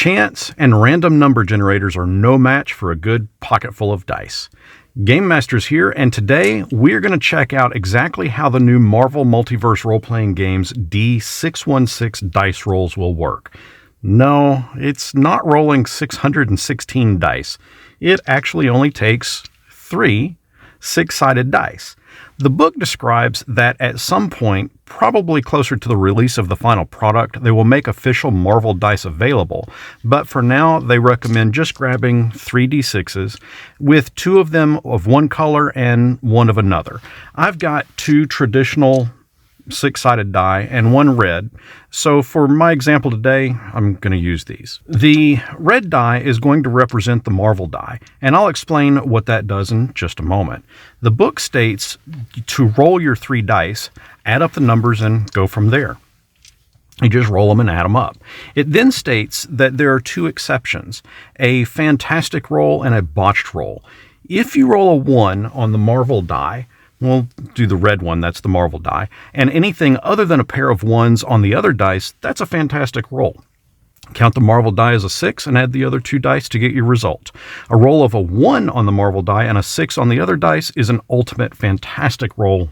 Chance and random number generators are no match for a good pocket full of dice. GameMasters here, and today we're going to check out exactly how the new Marvel Multiverse role-playing game's D161 dice rolls will work. No, it's not rolling 616 dice. It actually only takes 3 six-sided dice. The book describes that at some point, probably closer to the release of the final product, they will make official Marvel dice available, but for now they recommend just grabbing 3 D6s with 2 of them of one color and 1 of another. I've got 2 traditional 6-sided die and 1 red, so for my example today, I'm going to use these. The red die is going to represent the Marvel die, and I'll explain what that does in just a moment. The book states to roll your 3 dice, add up the numbers, and go from there. You just roll them and add them up. It then states that there are 2 exceptions, a fantastic roll and a botched roll. If you roll a 1 on the Marvel die, we'll do the red one, that's the Marvel die, and anything other than a pair of 1s on the other dice, that's a fantastic roll. Count the Marvel die as a 6 and add the other 2 dice to get your result. A roll of a 1 on the Marvel die and a 6 on the other dice is an ultimate fantastic roll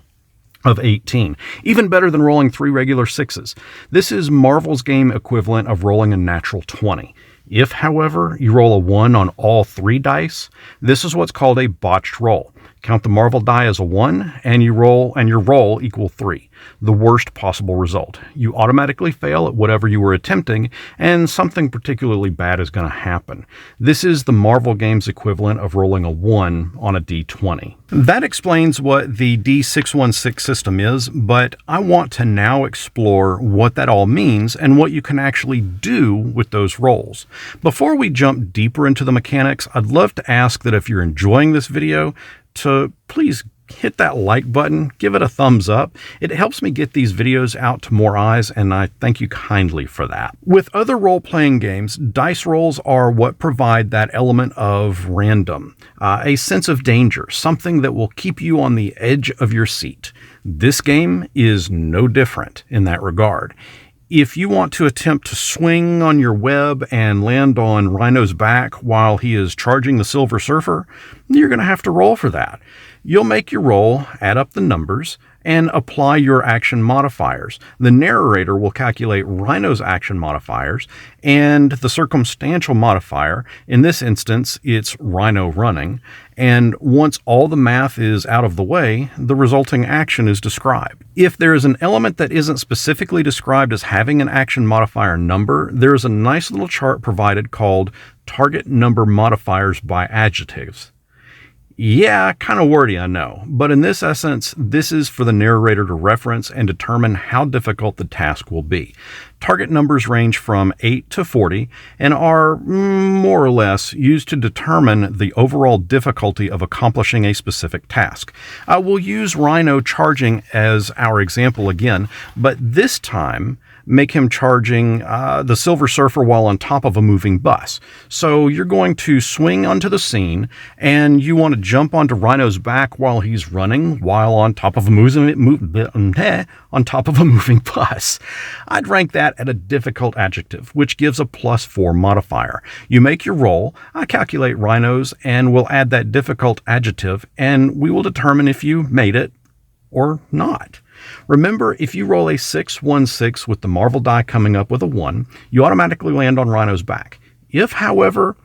of 18. Even better than rolling 3 regular 6s. This is Marvel's game equivalent of rolling a natural 20. If, however, you roll a 1 on all 3 dice, this is what's called a botched roll. Count the Marvel die as a 1, and your roll equal 3, the worst possible result. You automatically fail at whatever you were attempting, and something particularly bad is going to happen. This is the Marvel game's equivalent of rolling a 1 on a D20. That explains what the D616 system is, but I want to now explore what that all means and what you can actually do with those rolls. Before we jump deeper into the mechanics, I'd love to ask that if you're enjoying this video, to please hit that like button, give it a thumbs up. It helps me get these videos out to more eyes, and I thank you kindly for that. With other role-playing games, dice rolls are what provide that element of random, a sense of danger, something that will keep you on the edge of your seat. This game is no different in that regard. If you want to attempt to swing on your web and land on Rhino's back while he is charging the Silver Surfer, you're going to have to roll for that. You'll make your roll, add up the numbers, and apply your action modifiers. The narrator will calculate Rhino's action modifiers and the circumstantial modifier. In this instance, it's Rhino running. And once all the math is out of the way, the resulting action is described. If there is an element that isn't specifically described as having an action modifier number, there is a nice little chart provided called Target Number Modifiers by Adjectives. Yeah, kind of wordy, I know, but in this essence, this is for the narrator to reference and determine how difficult the task will be. Target numbers range from 8 to 40 and are more or less used to determine the overall difficulty of accomplishing a specific task. We'll use Rhino charging as our example again, but this time make him charging the Silver Surfer while on top of a moving bus. So you're going to swing onto the scene, and you want to jump onto Rhino's back while he's running, while on top of a moving bus. I'd rank that at a difficult adjective, which gives a +4 modifier. You make your roll, I calculate Rhino's, and we'll add that difficult adjective, and we will determine if you made it or not. Remember, if you roll a 616 with the Marvel die coming up with a 1, you automatically land on Rhino's back. If, however,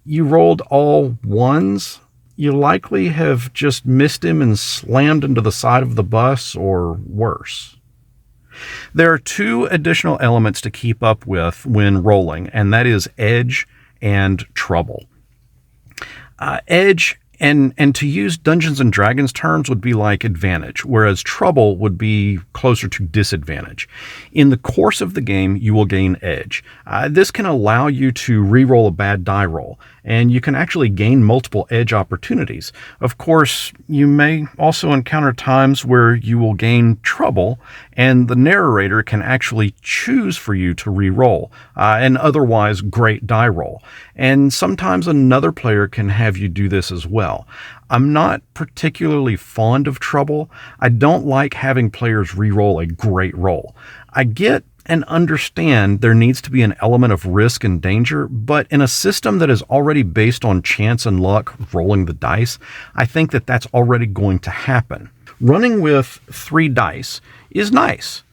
you rolled all 1s, you likely have just missed him and slammed into the side of the bus, or worse. There are 2 additional elements to keep up with when rolling, and that is edge and trouble. Edge and to use Dungeons & Dragons terms would be like advantage, whereas trouble would be closer to disadvantage. In the course of the game, you will gain edge. This can allow you to re-roll a bad die roll, and you can actually gain multiple edge opportunities. Of course, you may also encounter times where you will gain trouble, and the narrator can actually choose for you to re-roll an otherwise great die roll. And sometimes another player can have you do this as well. I'm not particularly fond of trouble. I don't like having players re-roll a great roll. I get and understand there needs to be an element of risk and danger, but in a system that is already based on chance and luck rolling the dice, I think that that's already going to happen. Running with 3 dice is nice.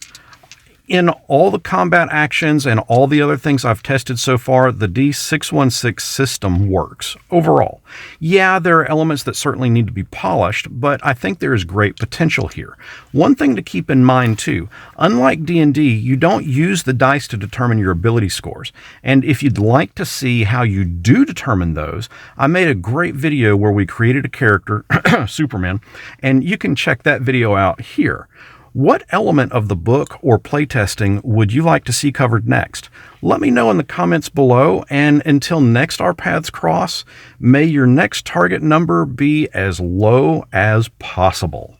In all the combat actions and all the other things I've tested so far, the D161 system works overall. Yeah, there are elements that certainly need to be polished, but I think there is great potential here. One thing to keep in mind too, unlike D&D, you don't use the dice to determine your ability scores. And if you'd like to see how you do determine those, I made a great video where we created a character, Superman, and you can check that video out here. What element of the book or playtesting would you like to see covered next? Let me know in the comments below, and until next our paths cross, may your next target number be as low as possible.